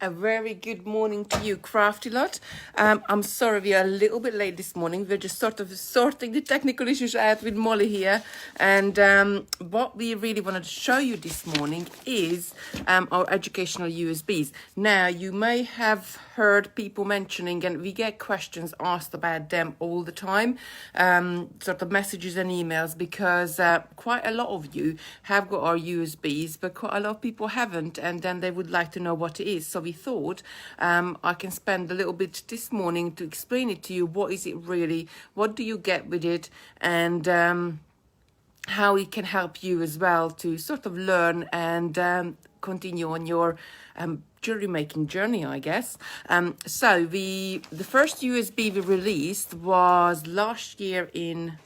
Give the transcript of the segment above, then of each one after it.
A very good morning to you, Crafty Lot. I'm sorry we are a little bit late this morning. We're just sort of sorting the technical issues out with Molly here. And what we really wanted to show you this morning is our educational USBs. Now, you may have heard people mentioning, and we get questions asked about them all the time, sort of messages and emails, because quite a lot of you have got our USBs, but quite a lot of people haven't, and then they would like to know what it is. So we thought I can spend a little bit this morning to explain it to you. What is it really? What do you get with it? And how it can help you as well to sort of learn and continue on your jewelry making journey, I guess. So the first USB we released was last year in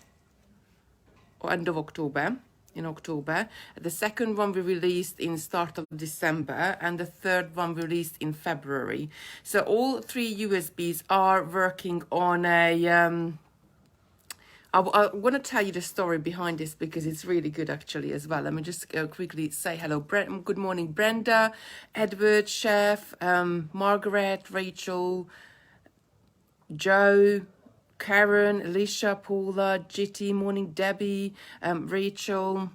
end of October. In October. The second one we released in start of December, and the third one we released in February. So all three USBs are working on a I want to tell you the story behind this because it's really good actually as well. Let me just quickly say hello. Good morning, Brenda, Edward, Chef, Margaret, Rachel, Joe, Karen, Alicia, Paula, Jitty, morning, Debbie, Rachel,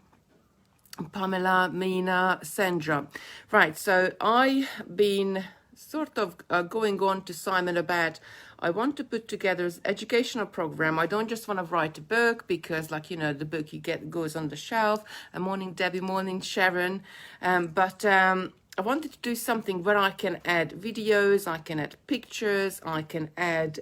Pamela, Mina, Sandra. Right, so I've been sort of going on to Simon about I want to put together an educational program. I don't just want to write a book because, like, you know, the book you get goes on the shelf. Morning, Debbie, morning, Sharon. But I wanted to do something where I can add videos, I can add pictures, I can add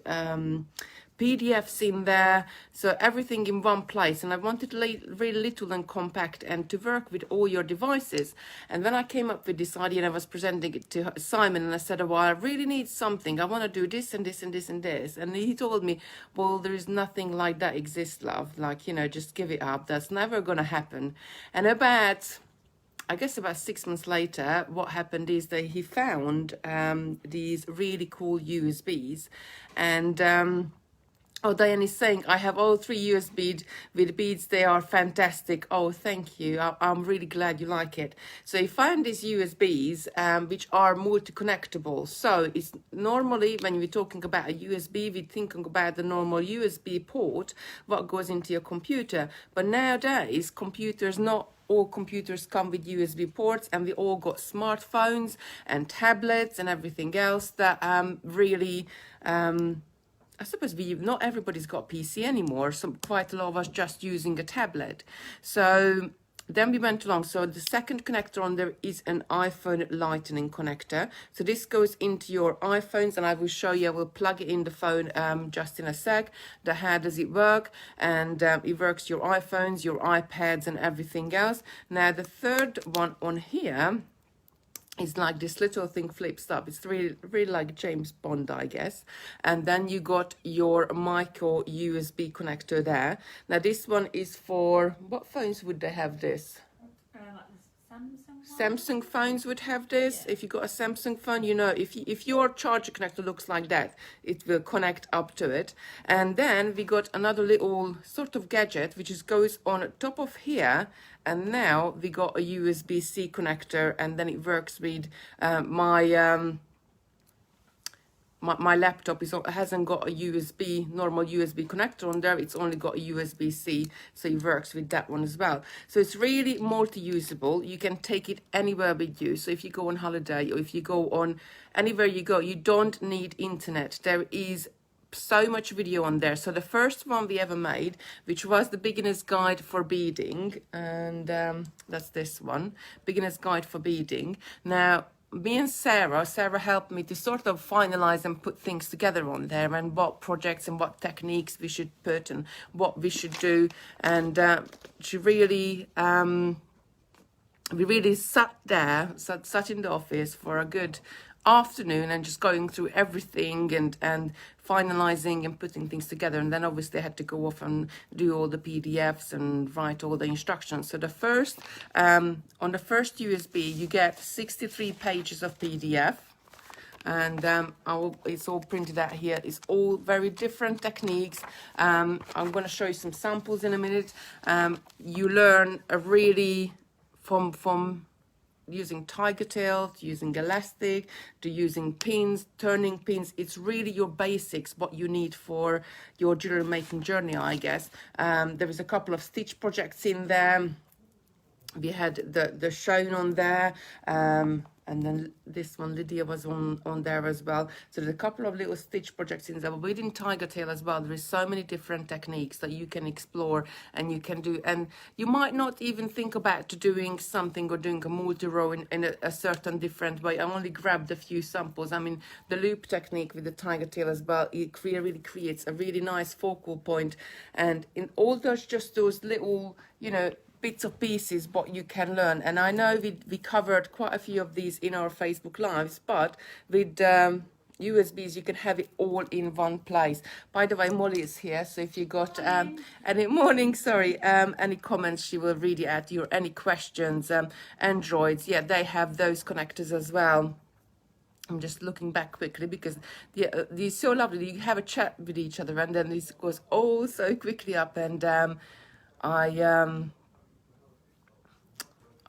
PDFs in there, so everything in one place. And I wanted really little and compact and to work with all your devices. And then I came up with this idea and I was presenting it to Simon, and I said, oh, well, I really need something. I want to do this and this and this and this. And he told me, well, there is nothing like that exists, love. Like, you know, just give it up. That's never going to happen. And I guess about 6 months later, what happened is that he found these really cool USBs. And oh, Diane is saying, I have all three USB with beads. They are fantastic. Oh, thank you. I'm really glad you like it. So you found these USBs, which are multi-connectable. So it's normally, when we're talking about a USB, we're thinking about the normal USB port, what goes into your computer. But nowadays, all computers come with USB ports, and we all got smartphones and tablets and everything else that really... I suppose not everybody's got PC anymore, so quite a lot of us just using a tablet. So then we went along. So the second connector on there is an iPhone Lightning connector. So this goes into your iPhones, and I will show you. I will plug it in the phone just in a sec. How does it work? And it works your iPhones, your iPads, and everything else. Now the third one on here is like this little thing flips up. It's really like James Bond, I guess. And then you got your micro USB connector there. Now this one is for, what phones would they have this? Samsung phones would have this. Yeah. If you got a Samsung phone, you know, if your charger connector looks like that, it will connect up to it. And then we got another little sort of gadget which goes on top of here. And now we got a USB-C connector, and then it works with my laptop hasn't got a normal USB connector on there. It's only got a USB-C, so it works with that one as well. So it's really multi-usable. You can take it anywhere with you. So if you go on holiday, or if you go on anywhere you go, you don't need internet. There is so much video on there. So the first one we ever made, which was the beginner's guide for beading, and that's this one, beginner's guide for beading. Now me and Sarah helped me to sort of finalize and put things together on there, and what projects and what techniques we should put and what we should do. And she really we really sat in the office for a good afternoon and just going through everything and finalizing and putting things together. And then obviously I had to go off and do all the PDFs and write all the instructions. So the first on the first USB you get 63 pages of PDF, and it's all printed out here. It's all very different techniques. I'm going to show you some samples in a minute. You learn a really from using tiger tail, to using elastic, to using pins, turning pins. It's really your basics, what you need for your jewelry making journey, I guess. There is a couple of stitch projects in there. We had the shown on there, and then this one, Lydia, was on there as well. So there's a couple of little stitch projects in there. But within tiger tail as well, there is so many different techniques that you can explore and you can do. And you might not even think about doing something or doing a multi-row in a certain different way. I only grabbed a few samples. I mean, the loop technique with the tiger tail as well, it really creates a really nice focal point. And in all those, just those little, you know, bits of pieces what you can learn. And I know we covered quite a few of these in our Facebook lives, but with USBs you can have it all in one place. By the way, Molly is here, so if you got any comments, she will read it out. You, any questions, Androids, yeah, they have those connectors as well. I'm just looking back quickly because it's so lovely. You have a chat with each other and then this goes all so quickly up. And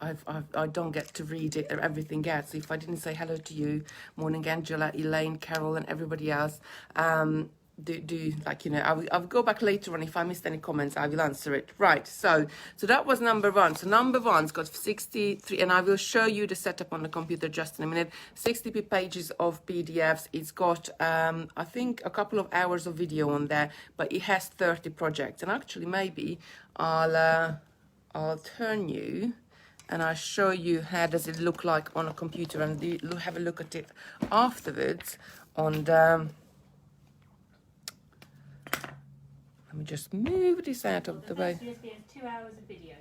I don't get to read it or everything else. So if I didn't say hello to you, morning Angela, Elaine, Carol, and everybody else, do like, you know, I'll go back later on. If I missed any comments, I will answer it. Right, so that was number one. So number one's got 63, and I will show you the setup on the computer just in a minute. 60 pages of PDFs. It's got I think a couple of hours of video on there, but it has 30 projects. And actually maybe I'll turn you and I'll show you how does it look like on a computer, and have a look at it afterwards on the, let me just move this out of the way. USB has 2 hours of video.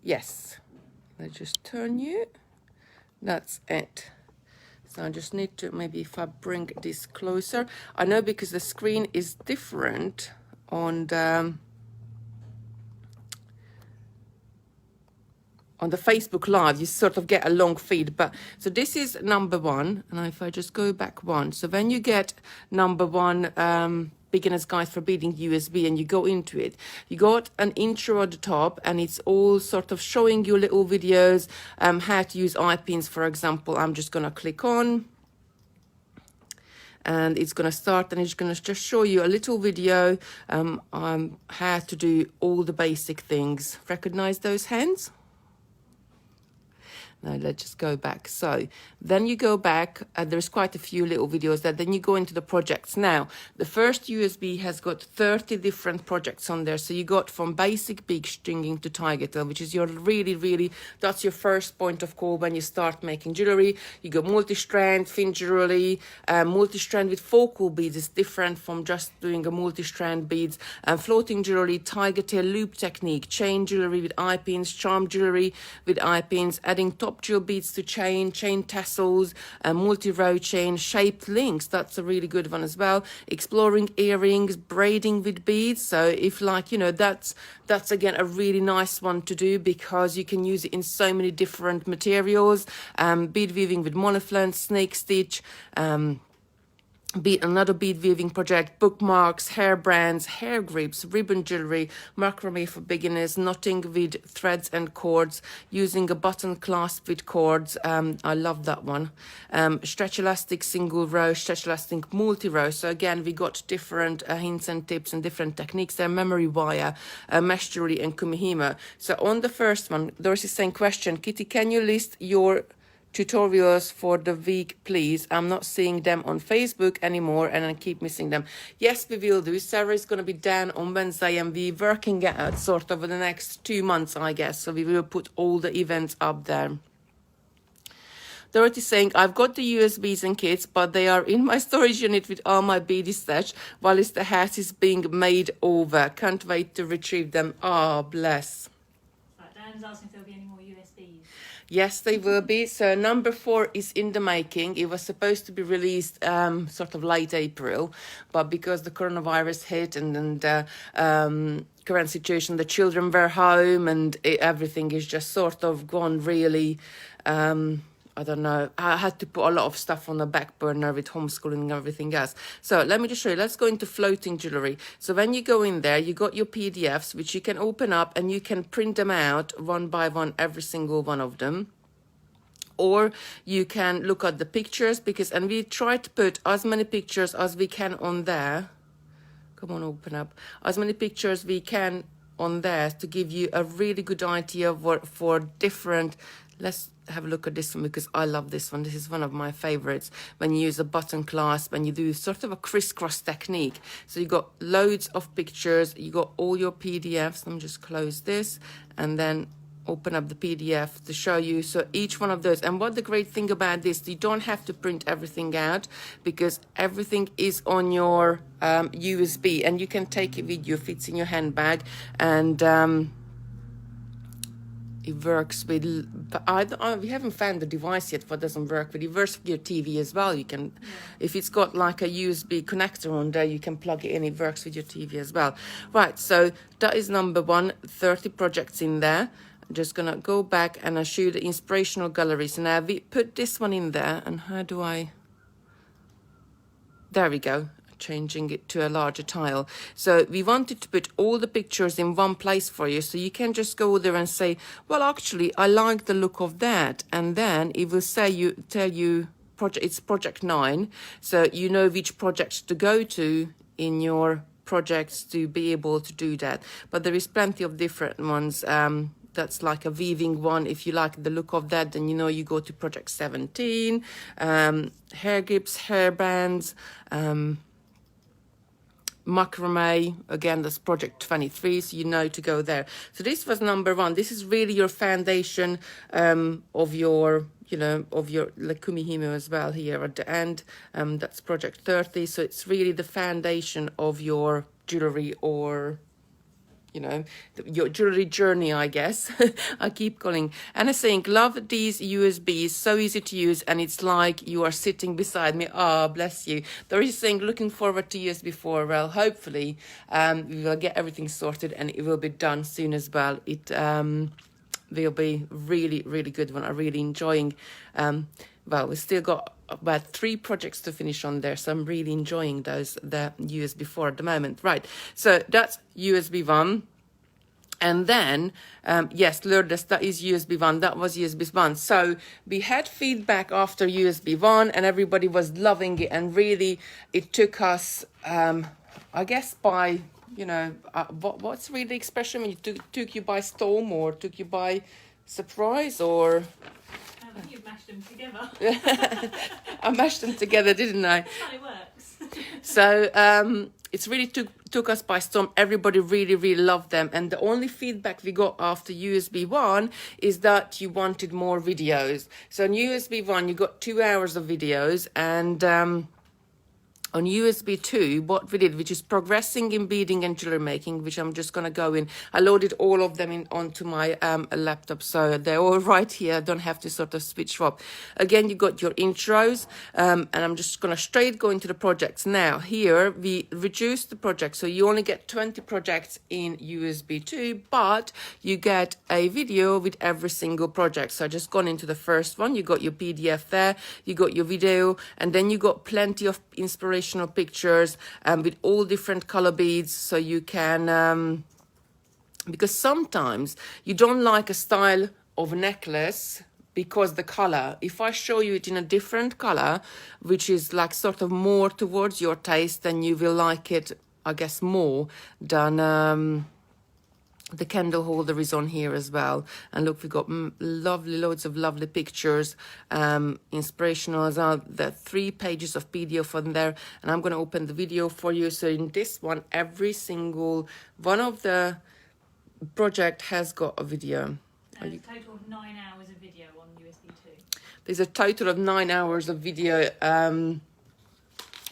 Yes, let's just turn you. That's it. So I just need to, maybe if I bring this closer, I know because the screen is different on the Facebook Live, you sort of get a long feed. But so this is number one, and if I just go back one, so when you get number one, Beginner's Guide for Beading USB, and you go into it, you got an intro at the top, and it's all sort of showing you little videos, how to use eye pins, for example. I'm just going to click on, and it's going to start, and it's going to just show you a little video on how to do all the basic things. Recognize those hands? Now let's just go back. So then you go back, there's quite a few little videos there. Then you go into the projects. Now, the first USB has got 30 different projects on there. So you got from basic bead stringing to tiger tail, which is your really, that's your first point of call when you start making jewelry. You got multi-strand, fin jewelry, multi-strand with focal beads is different from just doing a multi-strand beads, floating jewelry, tiger tail loop technique, chain jewelry with eye pins, charm jewelry with eye pins, adding top jewel beads to chain tassels, multi-row chain, shaped links, that's a really good one as well. Exploring earrings, braiding with beads. So if, like, you know, that's again a really nice one to do because you can use it in so many different materials. Bead weaving with monoflance, snake stitch, another bead weaving project, bookmarks, hair brands, hair grips, ribbon jewelry, macrame for beginners, knotting with threads and cords, using a button clasp with cords. I love that one. Stretch elastic single row, stretch elastic multi-row. So again, we got different hints and tips and different techniques there. Memory wire, mesh jewelry, and kumihimo. So on the first one, Doris is saying, question, Kitty, can you list your tutorials for the week, please? I'm not seeing them on Facebook anymore and I keep missing them. Yes, we will do. Sarah is going to be down on Wednesday and we're working out sort of in the next 2 months, I guess. So we will put all the events up there. Dorothy saying, I've got the USBs and kits, but they are in my storage unit with all my beadie stash while the house is being made over. Can't wait to retrieve them. Oh, bless. Right, Dan's asking if there'll be any more USBs. Yes, they will be. So number 4 is in the making. It was supposed to be released sort of late April, but because the coronavirus hit and current situation, the children were home and everything is just sort of gone really, I don't know. I had to put a lot of stuff on the back burner with homeschooling and everything else. So let me just show you. Let's go into floating jewelry. So when you go in there, you got your PDFs, which you can open up and you can print them out one by one, every single one of them. or you can look at the pictures, because, and we try to put as many pictures as we can on there. Come on, open up. As many pictures we can on there to give you a really good idea of what for different. Let's have a look at this one, because I love this one. This is one of my favorites. When you use a button clasp and you do sort of a crisscross technique. So you got loads of pictures, you got all your PDFs. Let me just close this and then open up the PDF to show you. So each one of those, and what the great thing about this, you don't have to print everything out, because everything is on your USB, and you can take it with you, fits in your handbag, and it works with, we haven't found the device yet what doesn't work with. It works with your TV as well. You can, if it's got like a USB connector on there, you can plug it in. It works with your TV as well. Right, so that is number one, 30 projects in there. I'm just going to go back and I'll show you the inspirational galleries. Now we put this one in there, and how do I, there we go. Changing it to a larger tile. So we wanted to put all the pictures in one place for you, so you can just go there and say, well, actually I like the look of that, and then it will say tell you it's project 9, so you know which project to go to in your projects to be able to do that. But there is plenty of different ones. That's like a weaving one. If you like the look of that, then you know you go to project 17, hair grips, hair bands, macrame, again, that's project 23, so you know to go there. So this was number one. This is really your foundation of your, you know, of your Lakumi Himo as well here at the end. That's project 30, so it's really the foundation of your jewelry, or you know, your jewelry journey, I guess. I keep calling. And I think, love these USBs, so easy to use, and it's like you are sitting beside me. Ah, bless you. There is saying, looking forward to USB 4. Well, hopefully we will get everything sorted and it will be done soon as well. It will be really, really good one. I'm really enjoying. Well, we still got about 3 projects to finish on there, so I'm really enjoying those, the USB 4 at the moment. Right, so that's USB 1. And then, yes, Lourdes, that is USB 1. That was USB 1. So we had feedback after USB 1, and everybody was loving it. And really, it took us, I guess, by, you know, what's really the expression when you took you by storm, or took you by surprise, or... You've mashed them together. I mashed them together, didn't I? That's how it works. So it's really took us by storm. Everybody really, really loved them. And the only feedback we got after USB 1 is that you wanted more videos. So on USB 1, you got 2 hours of videos, and on USB 2, what we did, which is progressing in beading and jewelry making, which I'm just going to go in. I loaded all of them in onto my laptop, so they're all right here. I don't have to sort of switch up. Again, you got your intros, and I'm just going to straight go into the projects. Now, here, we reduced the project, so you only get 20 projects in USB 2, but you get a video with every single project. So I just gone into the first one. You got your PDF there, you got your video, and then you got plenty of inspiration pictures with all different color beads, so you can because sometimes you don't like a style of necklace because the color. If I show you it in a different color, which is like sort of more towards your taste, then you will like it, I guess, more than the candle holder is on here as well. And look, we've got loads of lovely pictures, inspirational as well. There are 3 pages of PDF on there, and I'm going to open the video for you. So in this one, every single one of the project has got a video. And a total of 9 hours of video on USB 2. There's a total of 9 hours of video,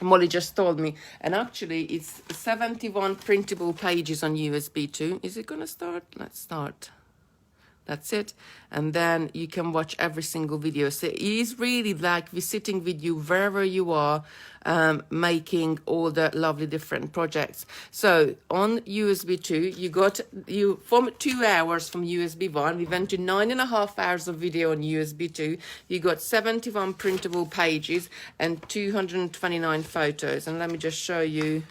Molly just told me, and actually it's 71 printable pages on USB 2. Is it gonna start? Let's start. That's it. And then you can watch every single video. So it is really like we're sitting with you wherever you are, making all the lovely different projects. So on USB 2, you got from 2 hours from USB 1. We went to 9.5 hours of video on USB 2. You got 71 printable pages and 229 photos. And let me just show you,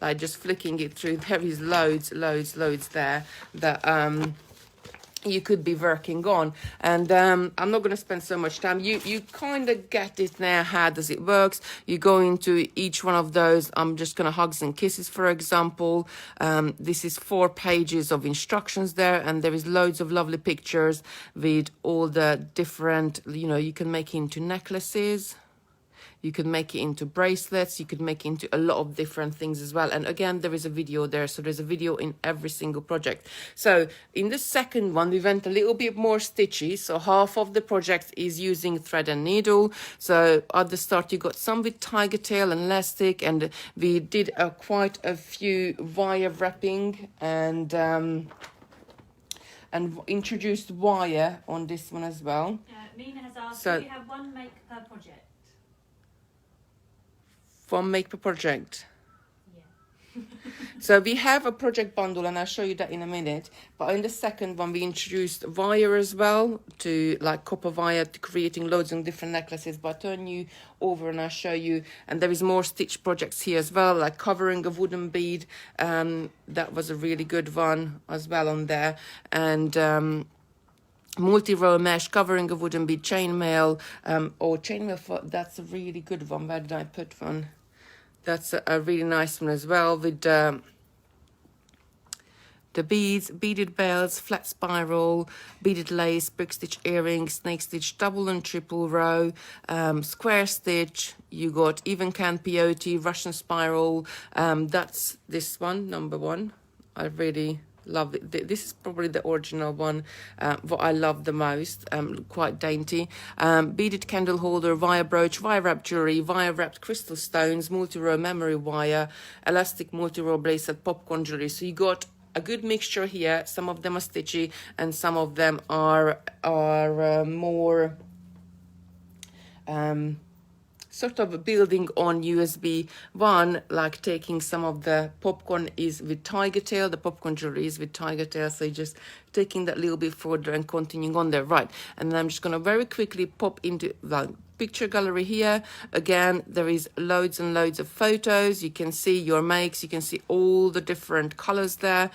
like just flicking it through. There is loads there that you could be working on. And I'm not going to spend so much time. You kind of get it now. How does it works? You go into each one of those. I'm just going to hugs and kisses, for example. This is 4 pages of instructions there, and there is loads of lovely pictures with all the different, you know, you can make it into necklaces. You could make it into bracelets. You could make it into a lot of different things as well. And again, there is a video there. So there's a video in every single project. So in the second one, we went a little bit more stitchy. So half of the project is using thread and needle. So at the start, you got some with tiger tail and elastic. And we did quite a few wire wrapping and introduced wire on this one as well. Mina has asked, so, do you have one make per project? From Make Per Project. Yeah. So we have a project bundle, and I'll show you that in a minute. But in the second one, we introduced wire as well, to like copper wire, to creating loads of different necklaces. But I'll turn you over and I'll show you. And there is more stitch projects here as well, like covering a wooden bead. That was a really good one as well on there. And multi-row mesh, covering a wooden bead, chainmail, or chainmail. That's a really good one. Where did I put one? That's a really nice one as well, with the beads, beaded bells, flat spiral, beaded lace, brick stitch earrings, snake stitch, double and triple row, square stitch. You got even can peyote, Russian spiral. That's this one, number 1. I really love it. This is probably the original one, what I love the most. Quite dainty. Beaded candle holder, wire brooch, wire wrapped jewelry, wire wrapped crystal stones, multi-row memory wire, elastic multi-row bracelet, popcorn jewelry. So you got a good mixture here. Some of them are stitchy, and some of them are more sort of building on USB 1, like taking some of the popcorn is with tiger tail, the popcorn jewelry is with tiger tail, so you're just taking that little bit further and continuing on there. Right, and then I'm just going to very quickly pop into the picture gallery here. Again, there is loads and loads of photos. You can see your makes, you can see all the different colors there,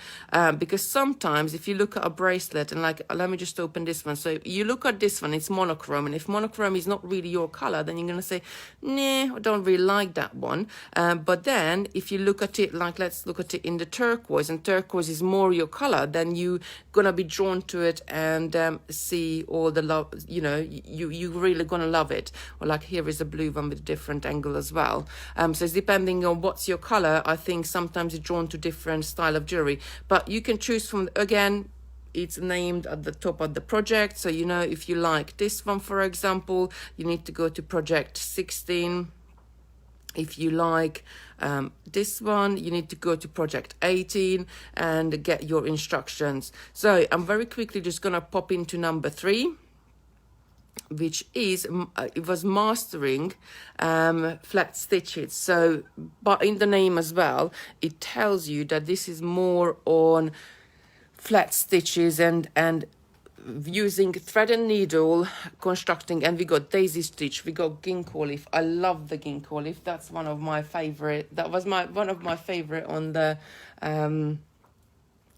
because sometimes if you look at a bracelet, and like, let me just open this one. So you look at this one, it's monochrome, and if monochrome is not really your color, then you're going to say, nah, I don't really like that one. But then if you look at it, like, let's look at it in the turquoise, and turquoise is more your color, then you gonna be drawn to it and see all the love, you know, you really gonna love it. Or like here is a blue one with a different angle as well. So it's depending on what's your color. I think sometimes you're drawn to different style of jewelry, but you can choose from, again, it's named at the top of the project. So, you know, if you like this one, for example, you need to go to project 16. If you like this one, you need to go to project 18 and get your instructions. So I'm very quickly just going to pop into number 3, which is, it was mastering flat stitches. So, but in the name as well, it tells you that this is more on flat stitches and using thread and needle constructing. And we got daisy stitch, we got ginkgo leaf. I love the ginkgo leaf. That's one of my favorite. That was one of my favorite on the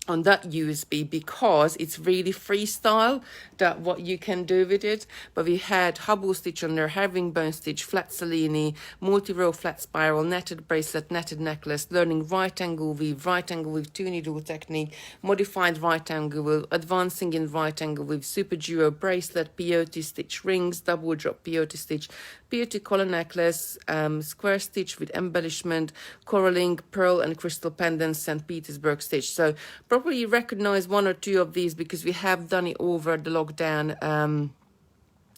on that USB, because it's really freestyle that what you can do with it. But we had hubble stitch on there, herringbone stitch, flat salini, multi-row flat spiral, netted bracelet, netted necklace, learning right angle weave, 2 needle technique, modified right angle weave, advancing in right angle weave, super duo bracelet, peyote stitch rings, double drop peyote stitch, peyote collar necklace, square stitch with embellishment, coraling, pearl and crystal pendants, St. Petersburg stitch. So probably recognize 1 or 2 of these because we have done it over the lockdown.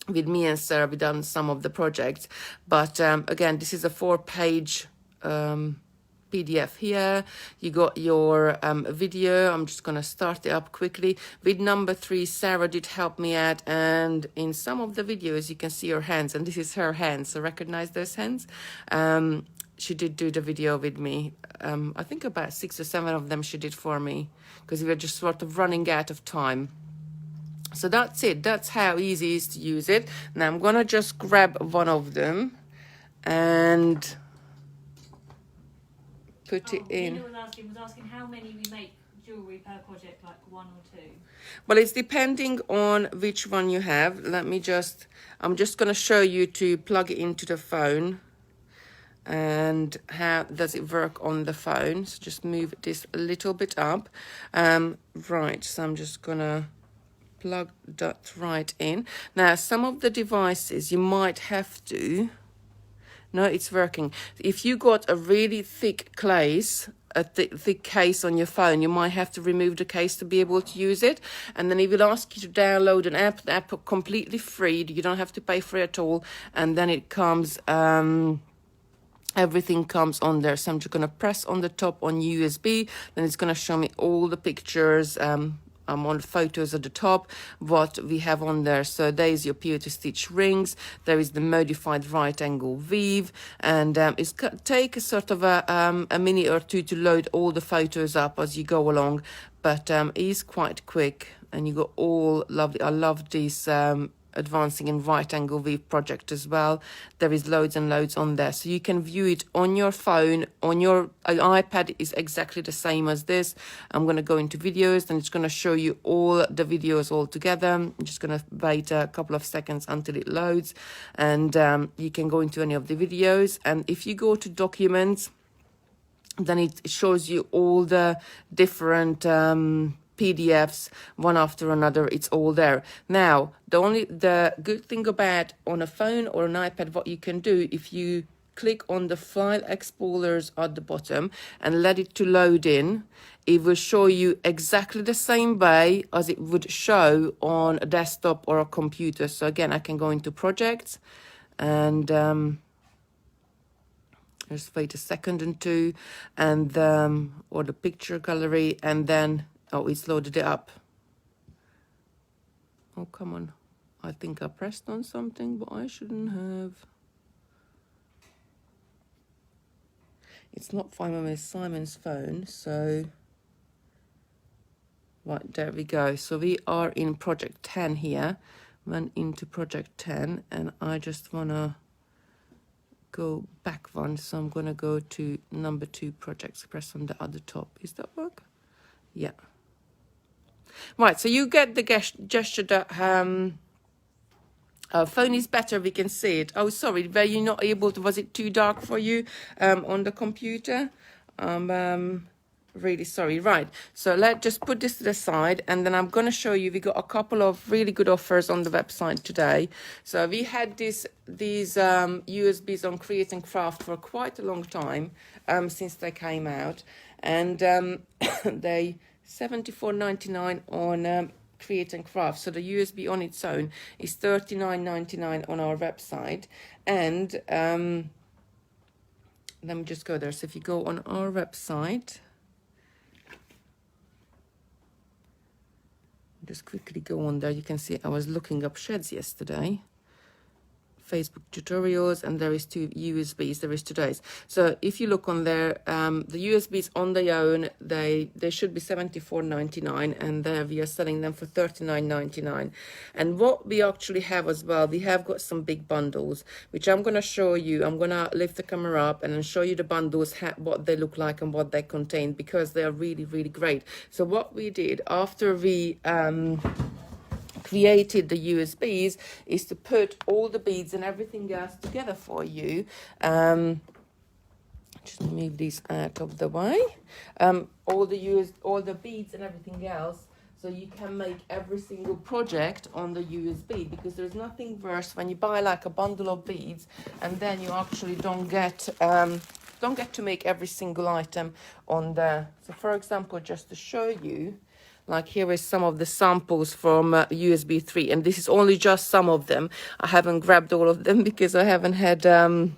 With me and Sarah, we've done some of the projects. But again, this is a 4-page PDF here. You got your video. I'm just going to start it up quickly. With number 3, Sarah did help me out. And in some of the videos, you can see her hands. And this is her hands. So recognize those hands. She did do the video with me. I think about 6 or 7 of them she did for me, because we were just sort of running out of time. So that's it. That's how easy it is to use it. Now I'm going to just grab one of them and put it in. Nina was asking how many we make jewellery per project, like 1 or 2? Well, it's depending on which one you have. I'm just going to show you to plug it into the phone and how does it work on the phone. So just move this a little bit up. Right, so I'm just going to plug that right in. Now, some of the devices you might have to... No, it's working. If you got a really thick case, a thick case on your phone, you might have to remove the case to be able to use it. And then it will ask you to download an app. The app is completely free. You don't have to pay for it at all. And then it comes, everything comes on there. So I'm just going to press on the top on USB. Then it's going to show me all the pictures, I'm on photos at the top, what we have on there. So there's your Pewter Stitch rings. There is the modified right angle weave, and it's take a sort of a minute or two to load all the photos up as you go along, but it is quite quick, and you got all lovely. I love these advancing in right angle weave project as well. There is loads and loads on there, so you can view it on your phone. On your iPad is exactly the same as this. I'm going to go into videos, and it's going to show you all the videos all together. I'm just going to wait a couple of seconds until it loads, and you can go into any of the videos. And if you go to documents, then it shows you all the different PDFs one after another. It's all there. Now, the good thing about on a phone or an iPad, what you can do, if you click on the file explorers at the bottom and let it to load in, it will show you exactly the same way as it would show on a desktop or a computer. So again, I can go into projects and just wait a second and two, and or the picture gallery, and then oh, it's loaded it up. Oh, come on. I think I pressed on something, but I shouldn't have. It's not finding Miss Simon's phone, so... Right, there we go. So we are in project 10 here. Went into project 10, and I just want to go back one. So I'm going to go to number 2 projects. Press on the other top. Is that work? Yeah. Right, so you get the gesture that phone is better, we can see it. Oh, sorry, were you not able to, was it too dark for you on the computer? Really sorry. Right, so let's just put this to the side, and then I'm going to show you, we got a couple of really good offers on the website today. So we had these USBs on Create and Craft for quite a long time, since they came out, and they... $74.99 on Create and Craft. So the USB on its own is $39.99 on our website. And let me just go there. So if you go on our website, just quickly go on there. You can see I was looking up sheds yesterday. Facebook tutorials, and there is 2 USBs. There is today's. So if you look on there, the USBs on their own, they should be $74.99, and there we are selling them for $39.99. And what we actually have as well, we have got some big bundles, which I'm going to show you. I'm going to lift the camera up and then show you the bundles, what they look like and what they contain, because they are really, really great. So what we did after we created the USBs is to put all the beads and everything else together for you. Just move these out of the way. All the beads and everything else, so you can make every single project on the USB, because there's nothing worse when you buy like a bundle of beads and then you actually don't get to make every single item on there. So for example, just to show you, like here is some of the samples from USB 3, and this is only just some of them. I haven't grabbed all of them because I haven't had, I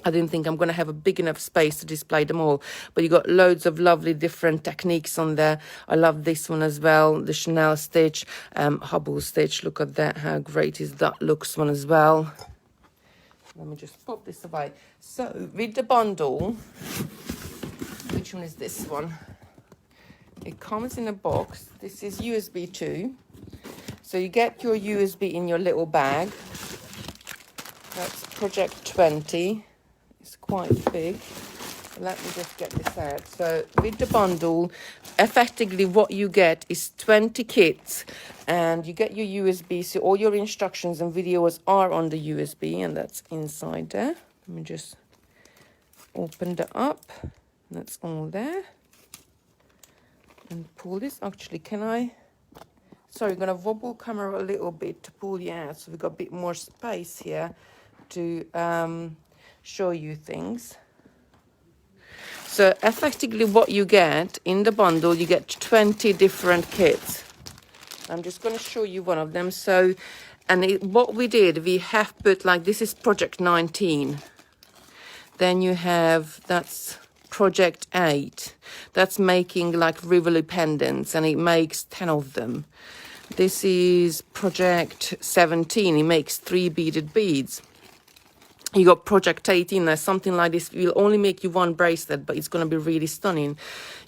didn't think I'm going to have a big enough space to display them all. But you got loads of lovely different techniques on there. I love this one as well, the Chanel stitch, Hubble stitch. Look at that, how great is that looks one as well. Let me just pop this away. So with the bundle, which one is this one? It comes in a box. This is USB 2. So you get your USB in your little bag. That's Project 20. It's quite big. let me just get this out. So with the bundle, effectively what you get is 20 kits, and you get your USB, so all your instructions and videos are on the USB, and that's inside there. Let me just open that up. That's all there. And pull this. Actually, can I? Sorry, I'm gonna wobble camera a little bit to pull you out, so we've got a bit more space here to show you things. So effectively what you get in the bundle, you get 20 different kits. I'm just going to show you one of them. So, what we did, we have put, like, this is project 19. Then you have, that's project 8. That's making like Rivoli pendants, and it makes 10 of them. This is project 17. It makes 3 beaded beads. You got project 18, there's something like this. It will only make you 1 bracelet, but it's going to be really stunning.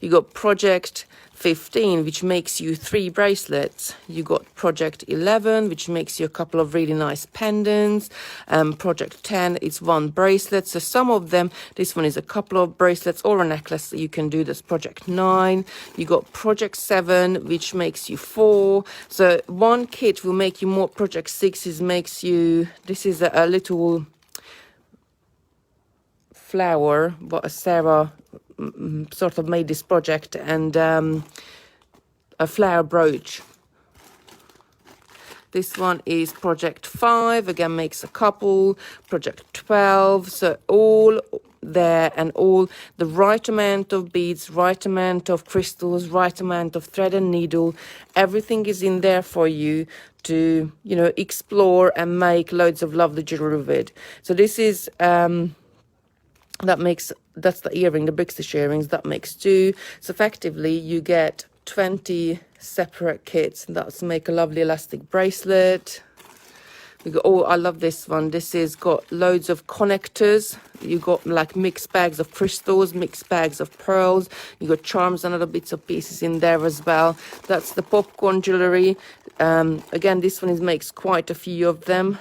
You got project 15, which makes you 3 bracelets. You got project 11, which makes you a couple of really nice pendants. Project 10, it's 1 bracelet. So some of them, this one is a couple of bracelets or a necklace that you can do. That's project 9. You got project 7, which makes you 4. So 1 kit will make you more. Project 6 makes you, this is a little flower, what Sarah sort of made this project, and a flower brooch. This one is project 5, again makes a couple. Project 12, so all there, and all the right amount of beads, right amount of crystals, right amount of thread and needle, everything is in there for you to, you know, explore and make loads of lovely jewelry with. So this is that's the earring, the Brixton earrings, that makes 2. So effectively you get 20 separate kits, and that's make a lovely elastic bracelet. We got, oh, I love this one. This is got loads of connectors. You got like mixed bags of crystals, mixed bags of pearls. You got charms and other bits of pieces in there as well. That's the popcorn jewelry. Again, this one makes quite a few of them.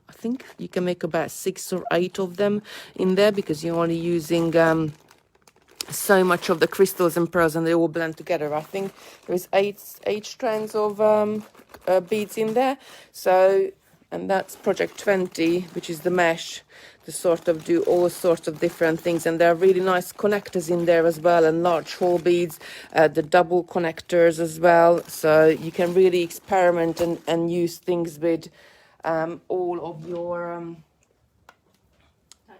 I think you can make about 6 or 8 of them in there, because you're only using so much of the crystals and pearls, and they all blend together. I think there is 8 strands of beads in there. So, and that's project 20, which is the mesh, to sort of do all sorts of different things. And there are really nice connectors in there as well, and large hole beads, the double connectors as well. So you can really experiment and use things with all of your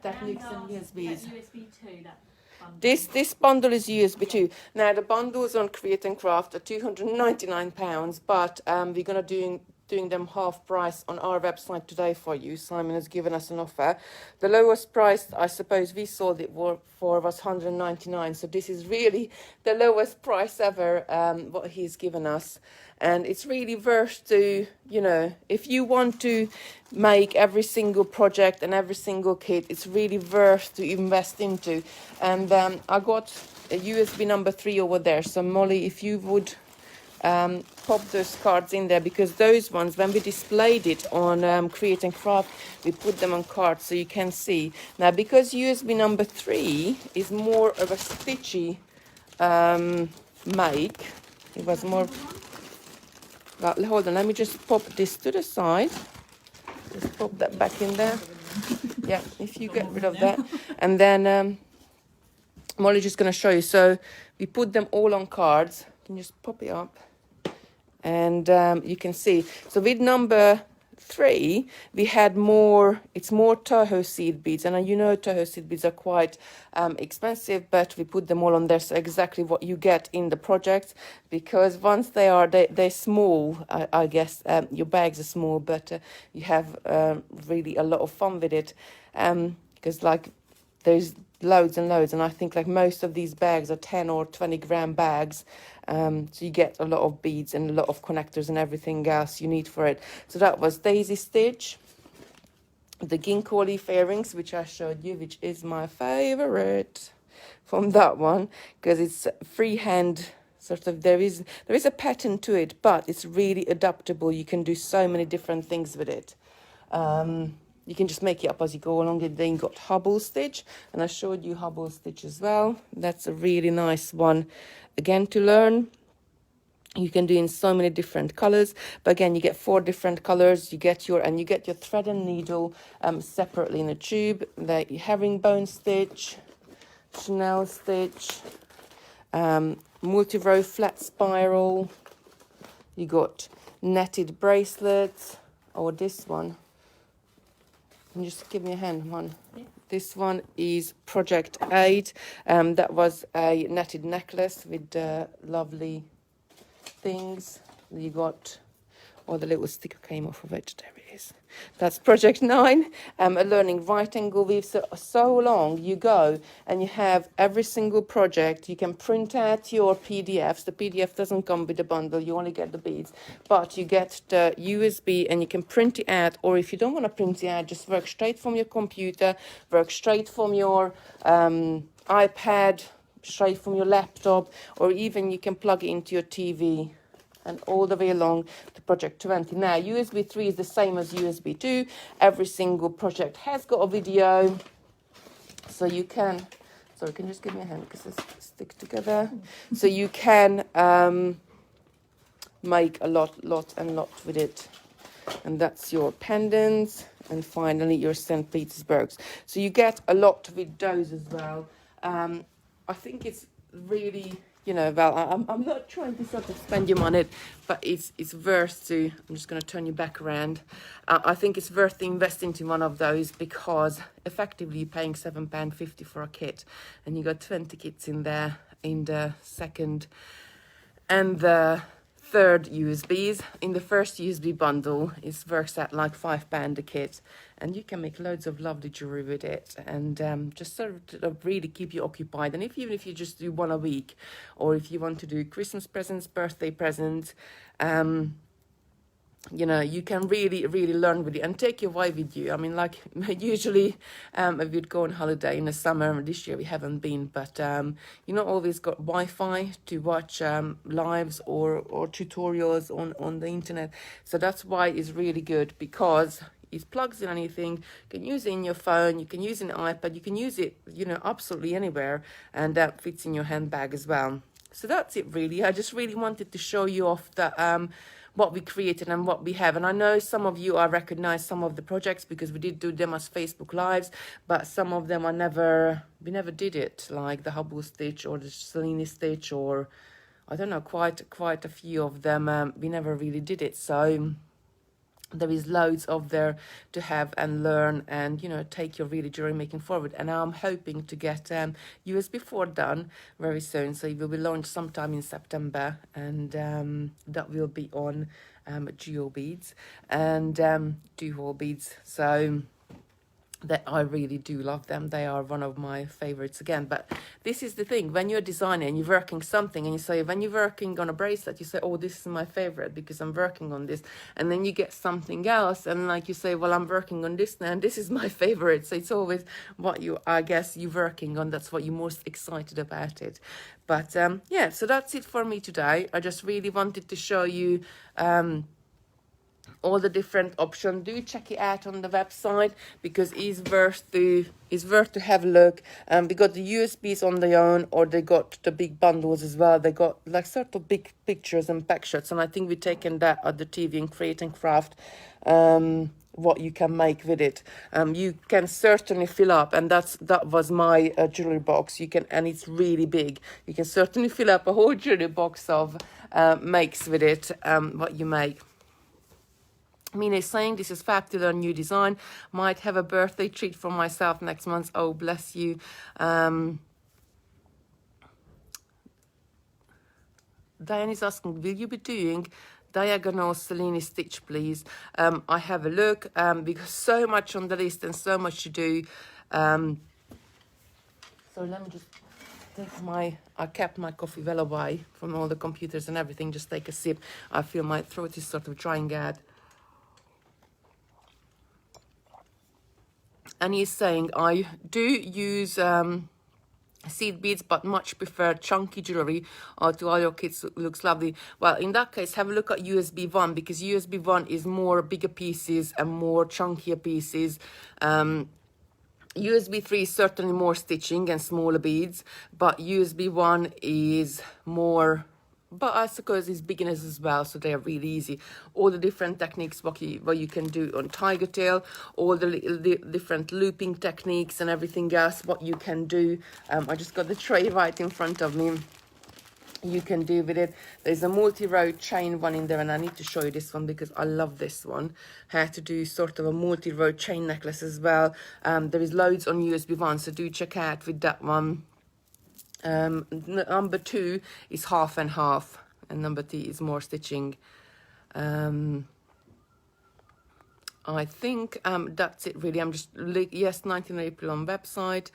techniques and USBs. USB 2, that bundle. This bundle is USB 2. Now the bundles on Create and Craft are £299, but we're gonna doing them half price on our website today for you. Simon has given us an offer. The lowest price, I suppose, we sold it for was £199. So this is really the lowest price ever, what he's given us. And it's really worth to, you know, if you want to make every single project and every single kit, it's really worth to invest into. And I got a USB number 3 over there. So Molly, if you would pop those cards in there, because those ones, when we displayed it on Create and Craft, we put them on cards so you can see. Now, because USB number 3 is more of a stitchy make, it was more... Well, hold on, let me just pop this to the side. Just pop that back in there. Yeah, if you get rid of that. And then Molly's just going to show you. So we put them all on cards. You can just pop it up. And you can see. So with number 3, we had more, it's more Toho seed beads. And you know Toho seed beads are quite expensive, but we put them all on there. So exactly what you get in the project, because once they're small, I guess your bags are small, but you have really a lot of fun with it. Because like there's loads and loads, and I think like most of these bags are 10 or 20 gram bags. So you get a lot of beads and a lot of connectors and everything else you need for it. So that was Daisy Stitch, the ginkgo leaf earrings, which I showed you, which is my favorite from that one, because it's freehand sort of. There is a pattern to it, but it's really adaptable. You can do so many different things with it. you can just make it up as you go along. And then you got Hubble stitch, and I showed you Hubble stitch as well. That's a really nice one, again, to learn. You can do in so many different colors, but again, you get 4 different colors. You get your thread and needle separately in a tube. The herringbone stitch, Chanel stitch, multi-row flat spiral. You got netted bracelets, or this one. Can you just give me a hand, man? Yeah. This one is Project 8. That was a netted necklace with lovely things. You got, or the little sticker came off of it. There it is. That's Project 9. A learning right angle weave. So long you go and you have every single project. You can print out your PDFs. The PDF doesn't come with the bundle. You only get the beads, but you get the USB and you can print it out. Or if you don't want to print it out, just work straight from your computer, work straight from your iPad, straight from your laptop, or even you can plug it into your TV and all the way along to Project 20. Now, USB 3 is the same as USB 2. Every single project has got a video, so you can, sorry, can you just give me a hand because they stick together? So you can make a lot with it. And that's your pendants, and finally your St. Petersburg's. So you get a lot with those as well. I think it's really, well, I'm not trying to sort of spend your money, but it's worth to, I'm just going to turn you back around. I think it's worth to invest into one of those, because effectively you're paying £7.50 for a kit, and you got 20 kits in there in the second and the third USBs. In the first USB bundle, it works at like £5 a kit, and you can make loads of lovely jewelry with it, and just sort of really keep you occupied. And even if you just do one a week, or if you want to do Christmas presents, birthday presents, you can really learn with it and take your wife with you. I mean, like, usually we'd go on holiday in the summer. This year we haven't been, but you not always got Wi-Fi to watch lives or tutorials on the internet. So that's why it's really good, because it plugs in anything. You can use it in your phone, you can use it in an iPad, you can use it, absolutely anywhere, and that fits in your handbag as well. So that's it, really. I just really wanted to show you off the what we created and what we have. And I know some of you, I recognize some of the projects because we did do them as Facebook Lives, but some of them we never did it, like the Hubble stitch or the Cellini stitch, or I don't know, quite a few of them. We never really did it. So there is loads of there to have and learn, and take your really jewelry making forward. And I'm hoping to get USB 4 done very soon, so it will be launched sometime in September, and that will be on dual beads and dual beads. So that I really do love them. They are one of my favorites again. But this is the thing, when you're designing and you're working something, and you say, when you're working on a bracelet, you say, oh, this is my favorite because I'm working on this. And then you get something else, and like you say, well, I'm working on this now, and this is my favorite. So it's always what you're working on. That's what you're most excited about it. But yeah, so that's it for me today. I just really wanted to show you all the different options. Do check it out on the website, because it's worth to have a look. We got the USBs on their own, or they got the big bundles as well. They got like sort of big pictures and pack shots, and I think we've taken that at the TV and Create and Craft, what you can make with it. You can certainly fill up, and that was my jewelry box. You can, and it's really big. You can certainly fill up a whole jewelry box of makes with it, what you make. Mina is saying, this is fab to learn new design. Might have a birthday treat for myself next month. Oh, bless you. Diane is asking, will you be doing diagonal Cellini stitch, please? I have a look, because so much on the list and so much to do. So let me just take I kept my coffee well away from all the computers and everything. Just take a sip. I feel my throat is sort of drying out. And he's saying, I do use seed beads, but much prefer chunky jewelry, or to all your kids looks lovely. Well, in that case, have a look at USB 1, because USB 1 is more bigger pieces and more chunkier pieces. USB 3 is certainly more stitching and smaller beads, but USB 1 is more, but I suppose it's beginners as well, so they're really easy. All the different techniques what you can do on tiger tail, all the different looping techniques and everything else what you can do. I just got the tray right in front of me. You can do with it. There's a multi-row chain one in there, and I need to show you this one because I love this one. How to do sort of a multi-row chain necklace as well. There is loads on USB 1, so do check out with that one. Number 2 is half and half, and number 3 is more stitching. I think that's it really. I'm just, yes, 19 April on website.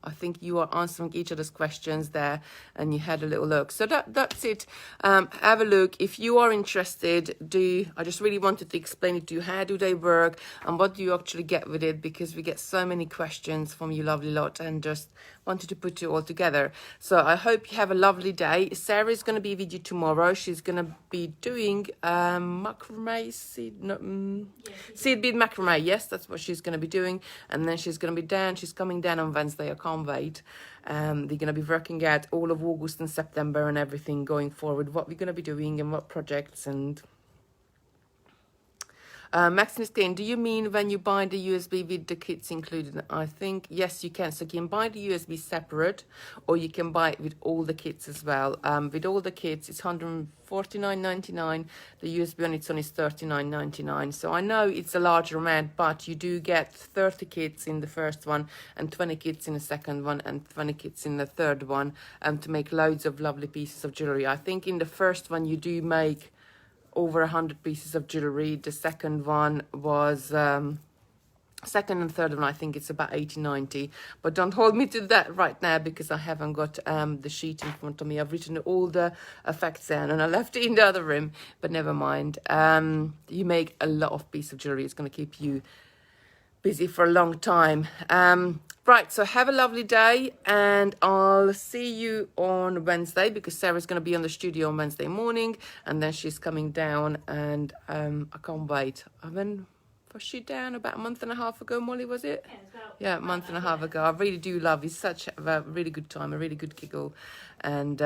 I think you are answering each other's questions there, and you had a little look. So that's it. Have a look. If you are interested, I just really wanted to explain it to you. How do they work and what do you actually get with it? Because we get so many questions from you lovely lot, and just wanted to put it all together. So I hope you have a lovely day. Sarah is going to be with you tomorrow. She's going to be doing macrame seed bead macrame. Yes, that's what she's going to be doing. And then she's going to be down. She's coming down on Wednesday. I can't wait. They're going to be working out all of August and September and everything going forward, what we're going to be doing and what projects. And Maximus Klein, do you mean when you buy the USB with the kits included? I think, yes, you can. So you can buy the USB separate, or you can buy it with all the kits as well. With all the kits, it's $149.99. The USB on its own is $39.99. So I know it's a larger amount, but you do get 30 kits in the first one, and 20 kits in the second one, and 20 kits in the third one, to make loads of lovely pieces of jewelry. I think in the first one you do make over 100 pieces of jewelry. The second one was second and third one, I think it's about 80-90, but don't hold me to that right now because I haven't got the sheet in front of me. I've written all the effects down and I left it in the other room, but never mind. You make a lot of pieces of jewelry. It's going to keep you busy for a long time. Right, so have a lovely day, and I'll see you on Wednesday because Sarah's going to be on the studio on Wednesday morning, and then she's coming down, and I can't wait. Was she down about a month and a half ago, Molly, was it? Yeah, a month and a half ago. I really do love it. It's such a really good time, a really good giggle, and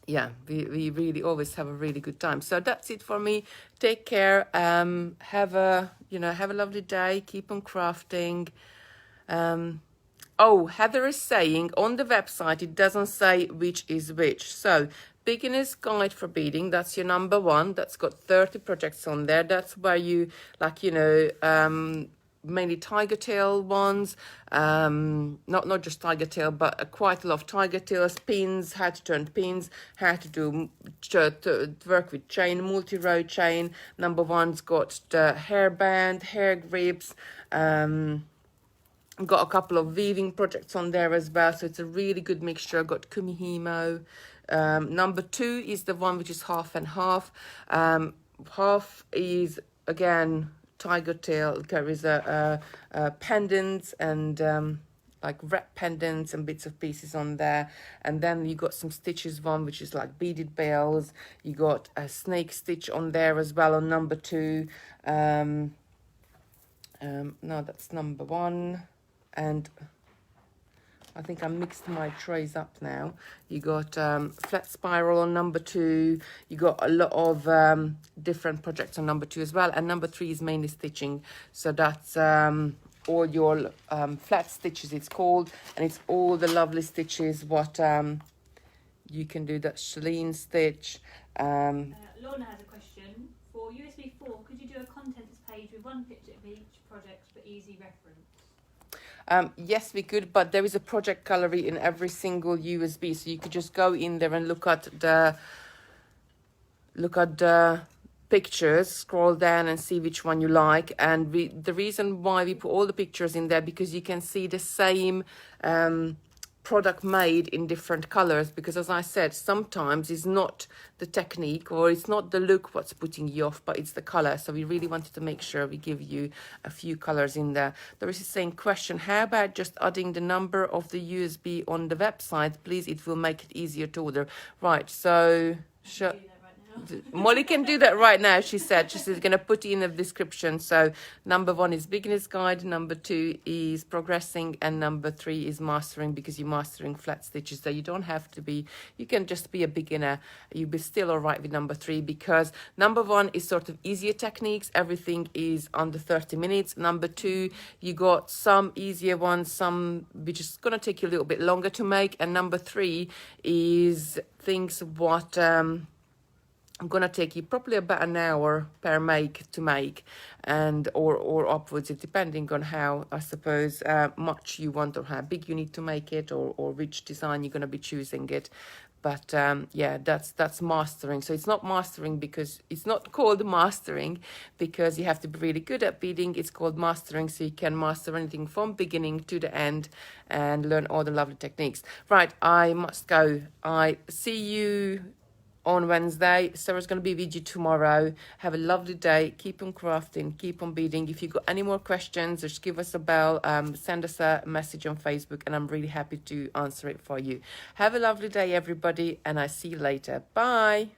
yeah, we really always have a really good time. So that's it for me. Take care. Have a lovely day. Keep on crafting. Oh, Heather is saying on the website it doesn't say which is which. So Beginner's Guide for Beading, that's your number 1. That's got 30 projects on there. That's where you mainly tiger tail ones, not just tiger tail, but quite a lot of tiger tails, pins, how to turn pins, how to do to work with chain, multi-row chain. Number 1's got the hairband, hair grips, got a couple of weaving projects on there as well, so it's a really good mixture. Got Kumihimo. Number 2 is the one which is half and half. Half is again tiger tail. There is a pendants and like wrap pendants and bits of pieces on there, and then you got some stitches one which is like beaded bells. You got a snake stitch on there as well on number 2. No, that's number 1, and I think I mixed my trays up now. You got flat spiral on number 2. You got a lot of different projects on number 2 as well. And number 3 is mainly stitching. So that's all your flat stitches, it's called. And it's all the lovely stitches what you can do. That chenille stitch. Lorna has a question. For USB 4, could you do a contents page with one picture of each project for easy reference? Yes, we could, but there is a project gallery in every single USB, so you could just go in there and look at the pictures, scroll down and see which one you like. And the reason why we put all the pictures in there, because you can see the same product made in different colors, because as I said, sometimes it's not the technique or it's not the look what's putting you off, but it's the color. So we really wanted to make sure we give you a few colors in there. There is a saying question, how about just adding the number of the USB on the website, please? It will make it easier to order. Right, so Do that right now. Molly can do that right now. She said she's going to put it in the description. So number 1 is beginner's guide, number 2 is progressing, and number 3 is mastering, because you're mastering flat stitches. So you don't have to be, you can just be a beginner. You'll be still all right with number 3, because number 1 is sort of easier techniques. Everything is under 30 minutes. Number 2, you got some easier ones, some which is going to take you a little bit longer to make. And number 3 is things what I'm gonna take you probably about an hour per make to make, and or upwards, depending on how, I suppose, much you want or how big you need to make it, or which design you're gonna be choosing it. But yeah, that's mastering. So it's not mastering because it's not called mastering because you have to be really good at beading. It's called mastering, so you can master anything from beginning to the end and learn all the lovely techniques. Right, I must go. I see you on Wednesday. Sarah's going to be with you tomorrow. Have a lovely day. Keep on crafting, keep on beading. If you've got any more questions, just give us a bell, send us a message on Facebook, and I'm really happy to answer it for you. Have a lovely day, everybody, and I see you later. Bye.